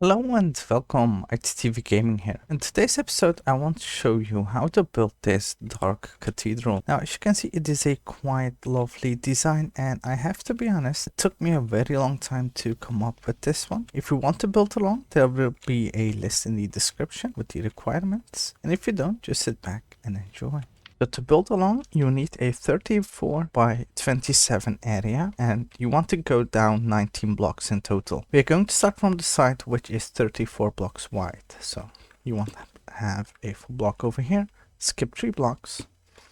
Hello and welcome, IT-TVGaming here. In today's episode, I want to show you how to build this dark cathedral. Now, as you can see, it is a quite lovely design, and I have to be honest, it took me a very long time to come up with this one. If you want to build along, there will be a list in the description with the requirements, and if you don't, just sit back and enjoy. So to build along, you need a 34 by 27 area, and you want to go down 19 blocks in total. We are going to start from the side which is 34 blocks wide. So you want to have a full block over here, skip 3 blocks.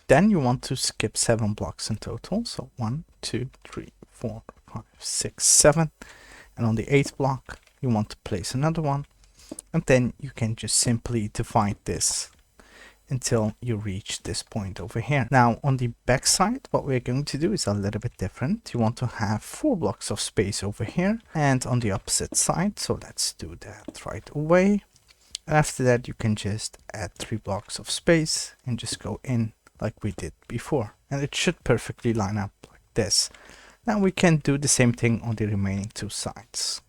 Then you want to skip 7 blocks in total. So 1, 2, 3, 4, 5, 6, 7. And on the 8th block, you want to place another one. And then you can just simply divide this until you reach this point over here. Now on the back side, what we're going to do is a little bit different. You want to have 4 blocks of space over here and on the opposite side. So let's do that right away. After that, you can just add 3 blocks of space and just go in like we did before. And it should perfectly line up like this. Now we can do the same thing on the remaining 2 sides.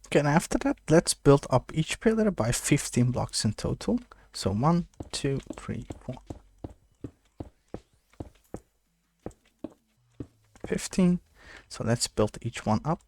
Okay, and after that, let's build up each pillar by 15 blocks in total. So 1, 2, 3, 4, 15. So let's build each one up.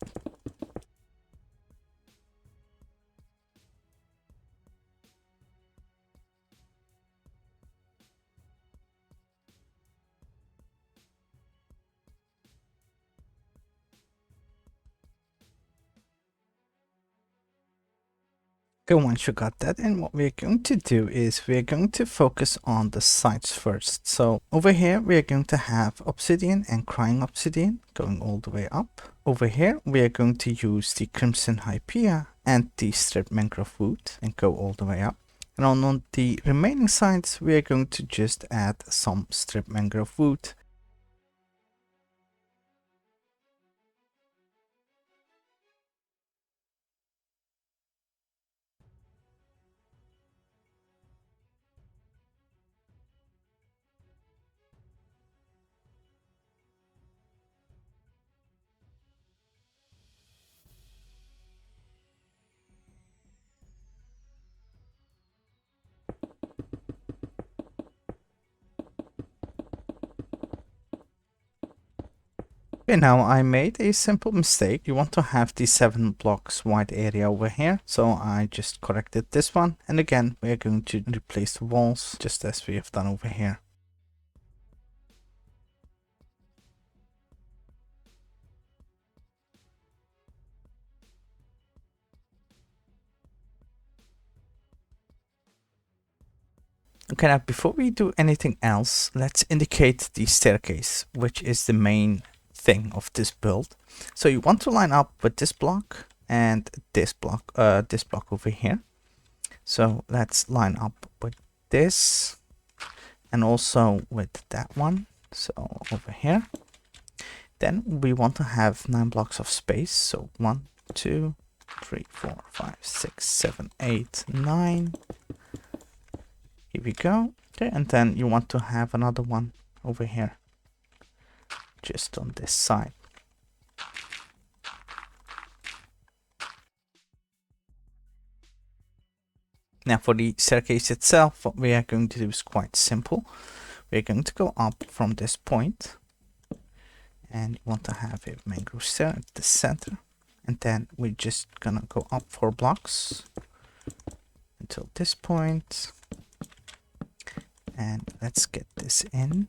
Okay, once you got that in, what we're going to do is we're going to focus on the sides first. So over here, we are going to have obsidian and crying obsidian going all the way up. Over here, we are going to use the crimson Hyphae and the stripped mangrove wood and go all the way up. And on the remaining sides, we are going to just add some stripped mangrove wood. Okay, now I made a simple mistake. You want to have the 7 blocks wide area over here. So I just corrected this one. And again, we are going to replace the walls just as we have done over here. Okay, now before we do anything else, let's indicate the staircase, which is the main thing of this build. So you want to line up with this block and this block over here. So let's line up with this and also with that one. So over here. Then we want to have 9 blocks of space. So 1, 2, 3, 4, 5, 6, 7, 8, 9. Here we go. Okay, and then you want to have another one over here, just on this side. Now for the staircase itself, what we are going to do is quite simple. We are going to go up from this point, and you want to have a mangrove stair at the center, and then we're just gonna go up 4 blocks until this point. And let's get this in.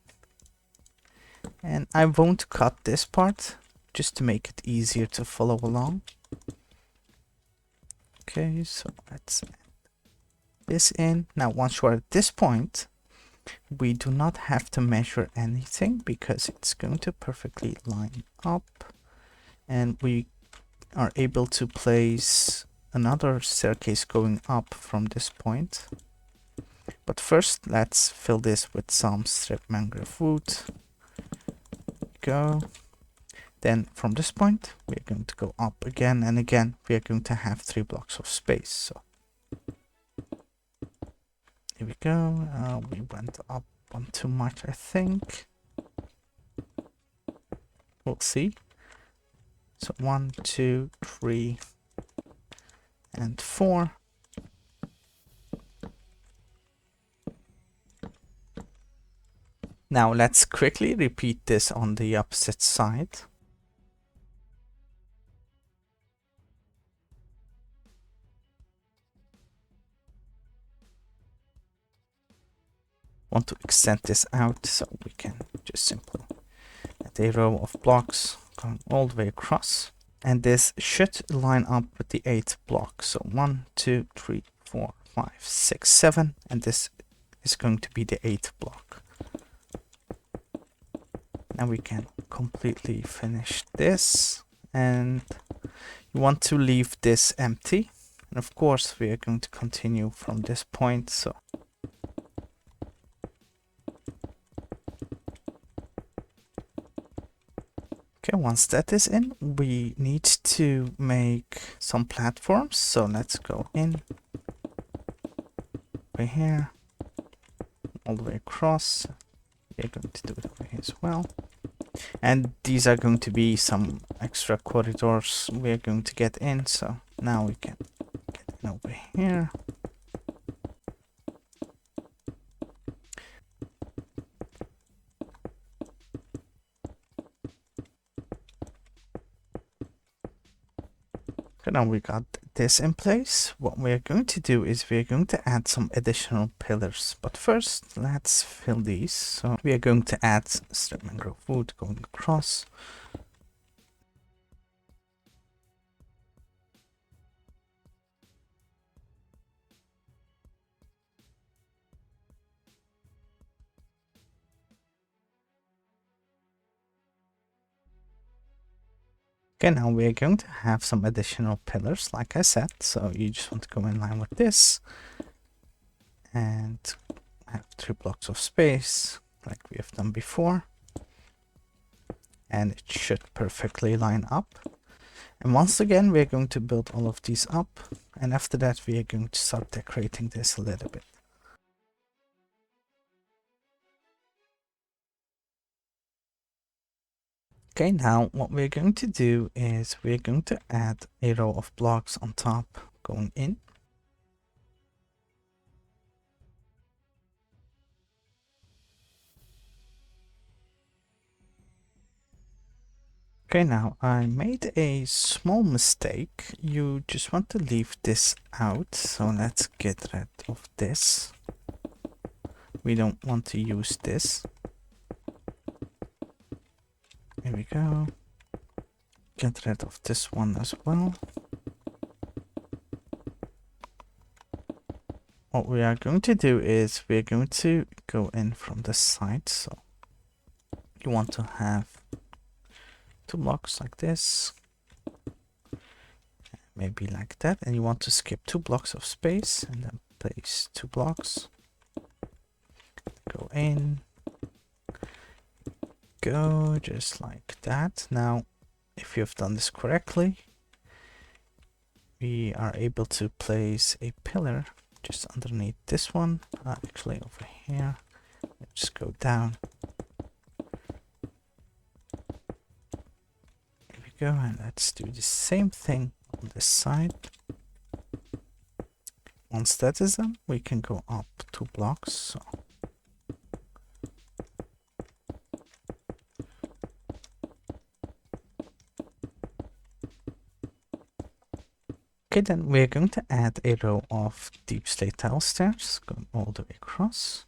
And I won't cut this part just to make it easier to follow along. Okay, so let's add this in. Now once you're at this point, we do not have to measure anything because it's going to perfectly line up. And we are able to place another staircase going up from this point. But first, let's fill this with some stripped mangrove wood. Go. Then from this point, we're going to go up again and again. We are going to have 3 blocks of space. So here we go. We went up one too much, I think. We'll see. So 1, 2, 3, and 4. Now let's quickly repeat this on the opposite side. Want to extend this out so we can just simply add a row of blocks going all the way across. And this should line up with the 8th block. So 1, 2, 3, 4, 5, 6, 7. And this is going to be the 8th block. Now we can completely finish this. And you want to leave this empty. And of course, we are going to continue from this point. So okay, once that is in, we need to make some platforms. So let's go in over here, all the way across. We're going to do it over here as well. And these are going to be some extra corridors we're going to get in. So now we can get in over here. So now we got this in place. What we're going to do is we're going to add some additional pillars. But first, let's fill these. So we are going to add strip mangrove wood going across. Okay, now we're going to have some additional pillars, like I said. So you just want to go in line with this and have 3 blocks of space like we have done before. And it should perfectly line up. And once again, we're going to build all of these up. And after that, we are going to start decorating this a little bit. Okay, now what we're going to do is we're going to add a row of blocks on top going in. Okay, now I made a small mistake. You just want to leave this out. So let's get rid of this. We don't want to use this. Here we go. Get rid of this one as well. What we are going to do is we're going to go in from the side. So you want to have 2 blocks like this. Maybe like that. And you want to skip 2 blocks of space and then place 2 blocks. Go in. Go just like that. Now, if you have done this correctly, we are able to place a pillar just underneath this one. Actually, over here. Let's just go down. Here we go, and let's do the same thing on this side. Once that is done, we can go up 2 blocks. So okay, then we're going to add a row of Deepslate tile stairs going all the way across.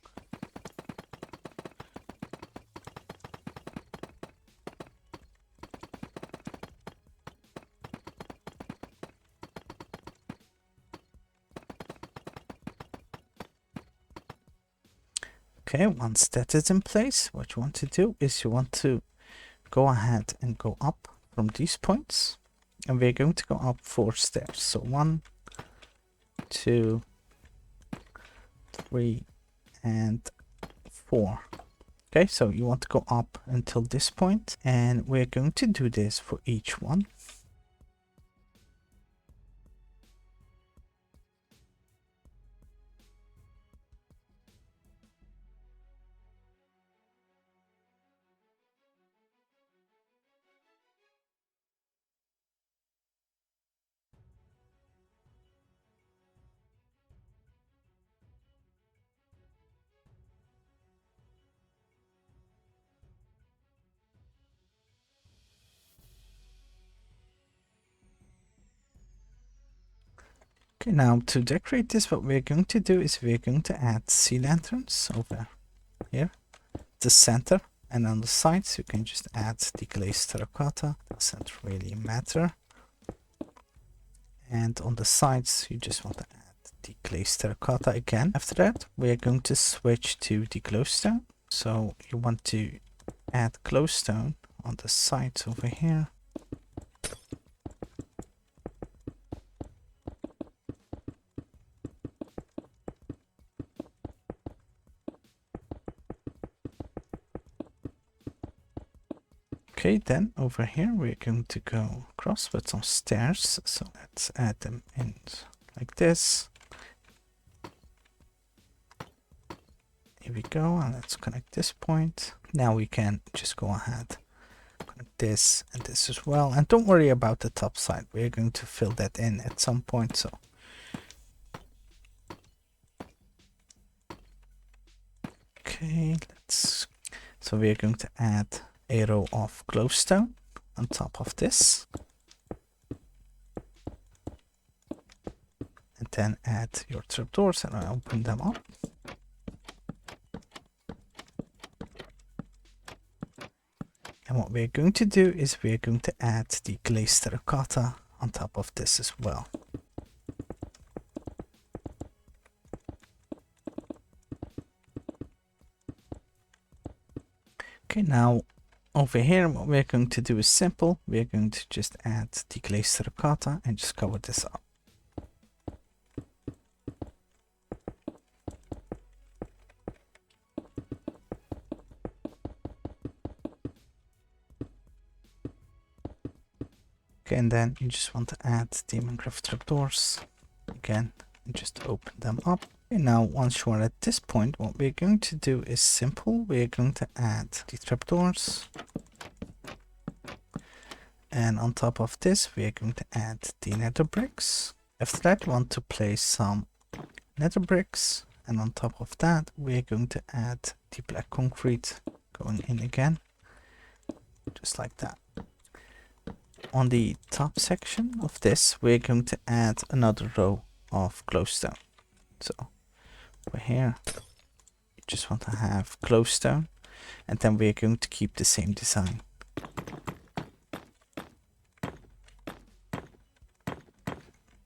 Okay, once that is in place, what you want to do is you want to go ahead and go up from these points. And we're going to go up 4 stairs. So 1, 2, 3, and 4. Okay, so you want to go up until this point, and we're going to do this for each one. Okay, now to decorate this, what we're going to do is we're going to add sea lanterns over here, the center, and on the sides you can just add the glazed terracotta. Doesn't really matter. And on the sides you just want to add the glazed terracotta again. After that, we're going to switch to the glowstone. So you want to add glowstone on the sides over here. Okay, then over here we're going to go across with some stairs. So let's add them in like this. Here we go, and let's connect this point. Now we can just go ahead, connect this and this as well. And don't worry about the top side. We're going to fill that in at some point. So okay, so we're going to add a row of glowstone on top of this, and then add your trapdoors, and I open them up. And what we're going to do is we're going to add the glazed terracotta on top of this as well. Okay, now over here what we're going to do is simple. We're going to just add the glazed terracotta and just cover this up. Okay, and then you just want to add the Mangrove Trapdoors again and just open them up. Okay, now once you are at this point, what we're going to do is simple. We're going to add the trapdoors, and on top of this we're going to add the Nether Bricks. After that, you want to place some Nether Bricks, and on top of that we're going to add the black concrete going in again, just like that. On the top section of this, we're going to add another row of glowstone. So over here, you just want to have glowstone, and then we're going to keep the same design.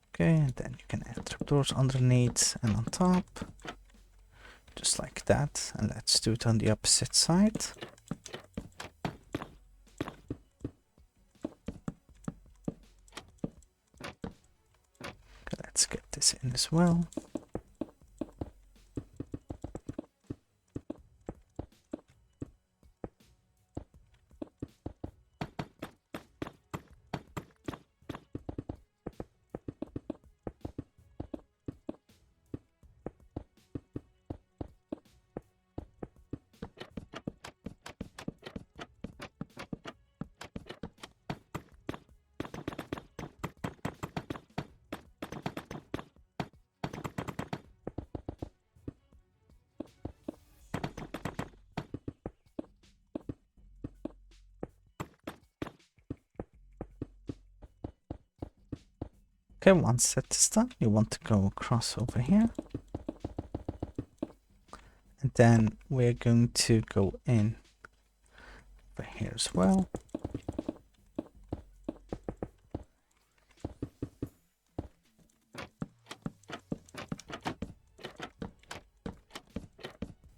Okay, and then you can add trapdoors underneath and on top, just like that. And let's do it on the opposite side. Let's get this in as well. Okay, once that is done, you want to go across over here. And then we're going to go in over here as well.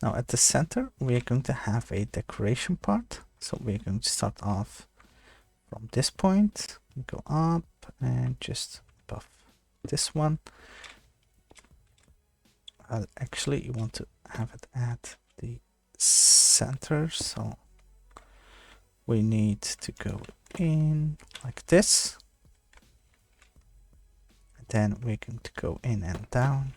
Now at the center, we're going to have a decoration part. So we're going to start off from this point, go up and just above this one. Actually, you want to have it at the center, so we need to go in like this. And then we're going to go in and down.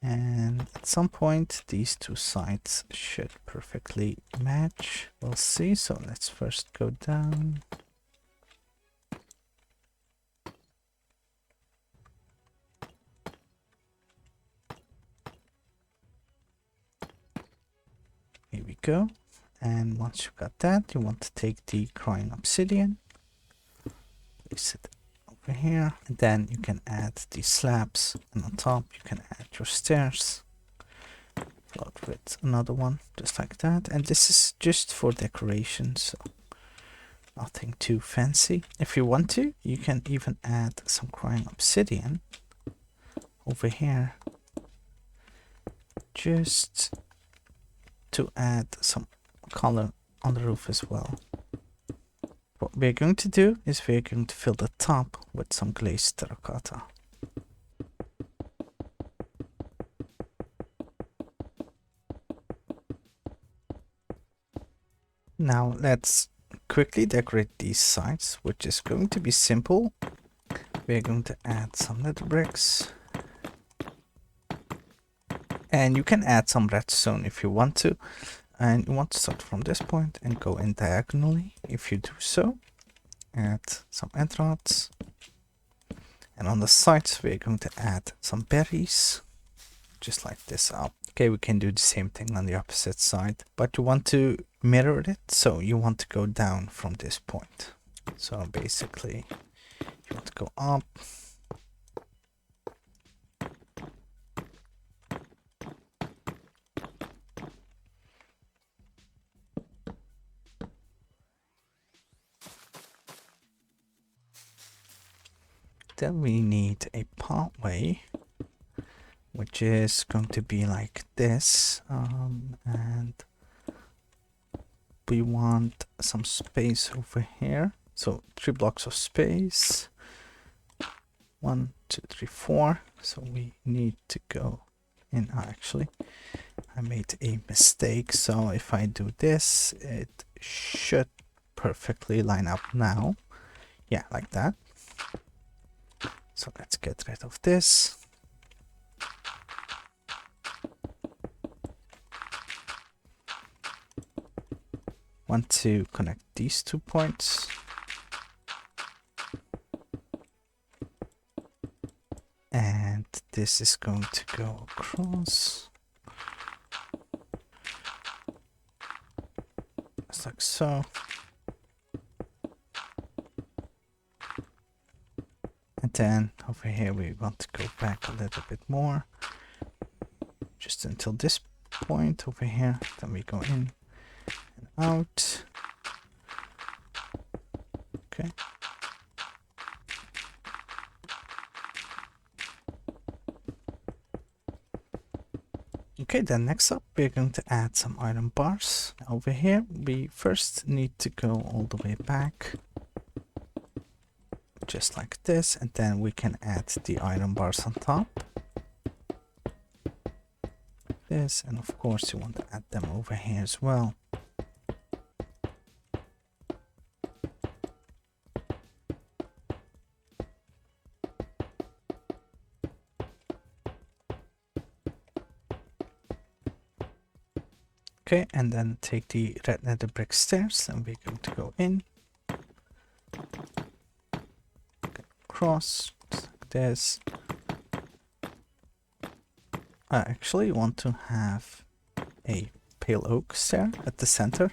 And at some point, these two sides should perfectly match. We'll see. So let's first go down. Here we go. And once you've got that, you want to take the crying obsidian, place it over here, and then you can add the slabs, and on top you can add your stairs. Float with another one, just like that. And this is just for decoration, so nothing too fancy. If you want to, you can even add some crying obsidian over here, just to add some color on the roof as well. What we're going to do is we're going to fill the top with some glazed terracotta. Now let's quickly decorate these sides, which is going to be simple. We're going to add some nether bricks. And you can add some redstone if you want to. And you want to start from this point and go in diagonally. If you do so, add some end rods. And on the sides, we're going to add some berries, just like this up. Okay, we can do the same thing on the opposite side, but you want to mirror it, so you want to go down from this point. So basically, you want to go up. Then we need a pathway, which is going to be like this, and we want some space over here. So 3 blocks of space. 1, 2, 3, 4. So we need to go in. Actually, I made a mistake. So if I do this, it should perfectly line up now. Yeah, like that. So let's get rid of this. Want to connect these 2 points. And this is going to go across. Just like so. And then over here we want to go back a little bit more. Just until this point over here. Then we go in and out. Okay. Okay, then next up we're going to add some iron bars. Over here we first need to go all the way back. Just like this, and then we can add the iron bars on top. This, and of course you want to add them over here as well. Okay, and then take the red nether brick stairs, and we're going to go in. Across, just like this. I actually want to have a pale oak stair at the center.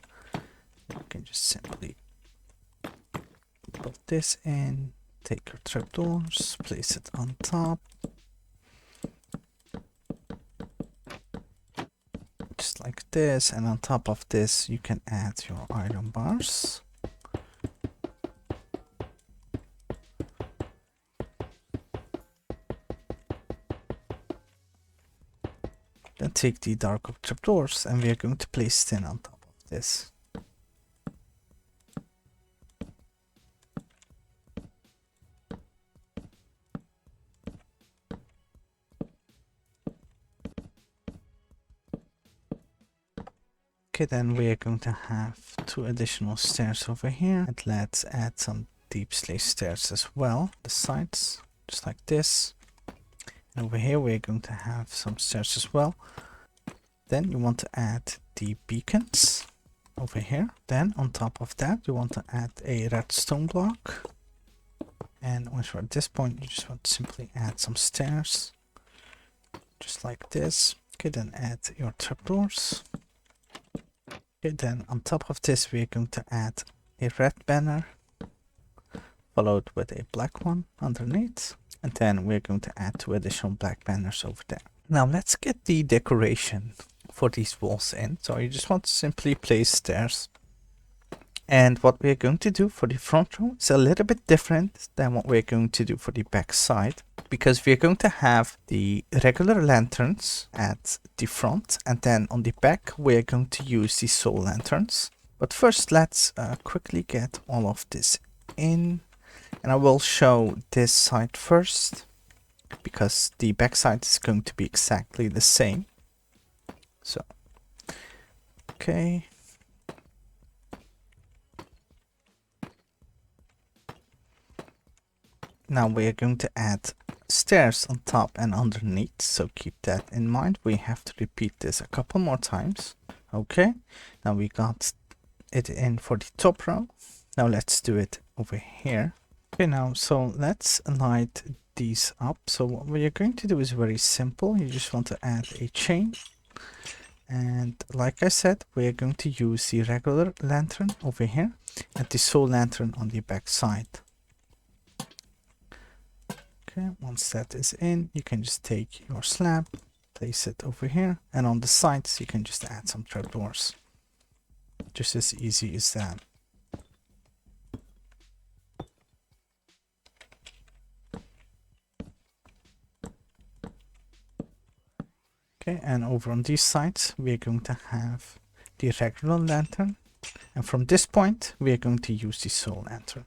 You can just simply put this in, take your trapdoors, place it on top. Just like this, and on top of this you can add your iron bars. Then take the dark oak trapdoors and we are going to place it in on top of this. Okay, then we are going to have 2 additional stairs over here. And let's add some Deepslate stairs as well. The sides, just like this. And over here we're going to have some stairs as well. Then you want to add the beacons over here. Then on top of that you want to add a redstone block. And once you're at this point you just want to simply add some stairs. Just like this. Okay, then add your trapdoors. Okay, then on top of this we're going to add a red banner, followed with a black one underneath. And then we're going to add 2 additional black banners over there. Now let's get the decoration for these walls in. So you just want to simply place stairs. And what we're going to do for the front row is a little bit different than what we're going to do for the back side. Because we're going to have the regular lanterns at the front. And then on the back we're going to use the soul lanterns. But first let's quickly get all of this in. And I will show this side first. Because the back side is going to be exactly the same. So, okay. Now we are going to add stairs on top and underneath, so keep that in mind. We have to repeat this a couple more times. Okay, now we got it in for the top row. Now let's do it over here. Okay, now so let's light these up. So what we are going to do is very simple. You just want to add a chain. And like I said, we are going to use the regular lantern over here and the soul lantern on the back side. Okay, once that is in, you can just take your slab, place it over here, and on the sides you can just add some trapdoors. Just as easy as that. Okay, and over on these sides we are going to have the regular lantern, and from this point we are going to use the soul lantern.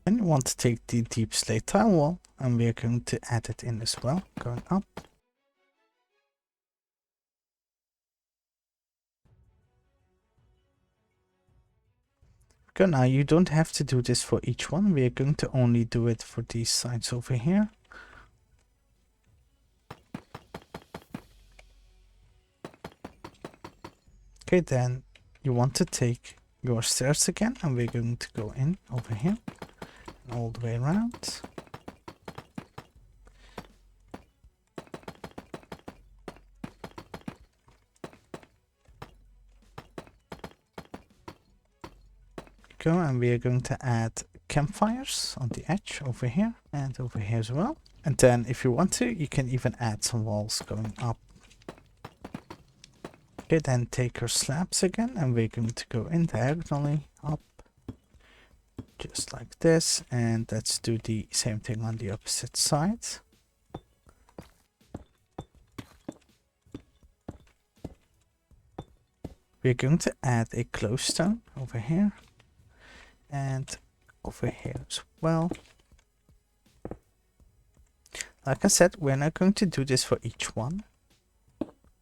Then you want to take the Deepslate tile wall and we are going to add it in as well, going up. Okay, now you don't have to do this for each one. We are going to only do it for these sides over here. Okay, then you want to take your stairs again and we're going to go in over here all the way around. Go, and we are going to add campfires on the edge over here and over here as well. And then if you want to, you can even add some walls going up. Okay, then take your slabs again and we're going to go in diagonally up just like this, and let's do the same thing on the opposite side. We're going to add a glowstone over here and over here as well. Like I said, we're not going to do this for each one.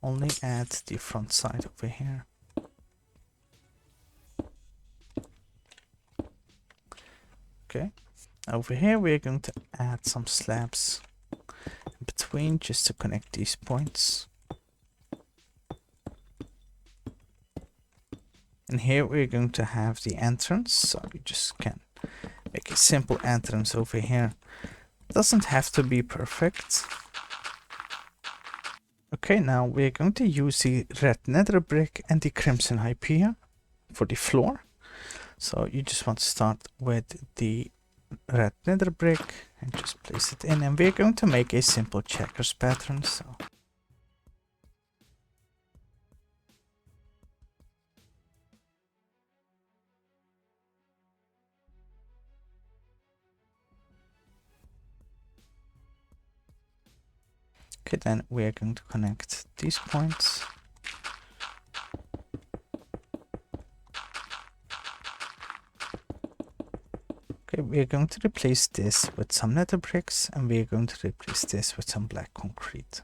Only add the front side over here. Okay, over here we're going to add some slabs in between just to connect these points. And here we're going to have the entrance, so you just can make a simple entrance over here. It doesn't have to be perfect. Okay, now we're going to use the red nether brick and the crimson Hyphae for the floor. So you just want to start with the red nether brick and just place it in, and we're going to make a simple checkers pattern. So okay, then we are going to connect these points. Okay, we are going to replace this with some nether bricks, and we are going to replace this with some black concrete.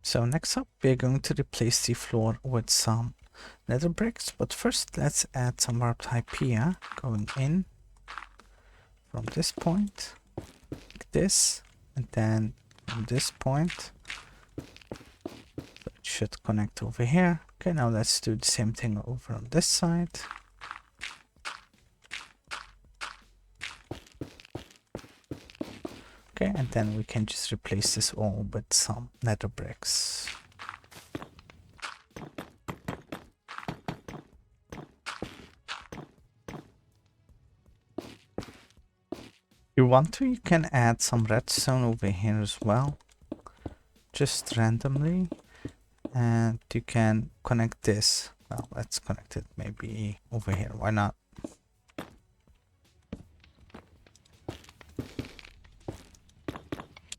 So next up, we're going to replace the floor with some nether bricks, but first let's add some warped Hyphae going in from this point, like this, and then from this point, it should connect over here. Okay, now let's do the same thing over on this side. Okay, and then we can just replace this all with some nether bricks. If you want to, you can add some redstone over here as well, just randomly, and you can connect this. Well, let's connect it maybe over here, why not?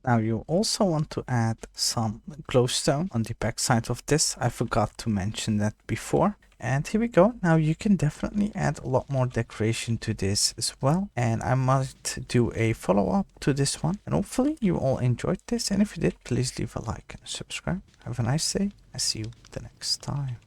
Now you also want to add some glowstone on the back side of this. I forgot to mention that before. And here we go. Now you can definitely add a lot more decoration to this as well. And I might do a follow-up to this one. And hopefully you all enjoyed this. And if you did, please leave a like and subscribe. Have a nice day. I see you the next time.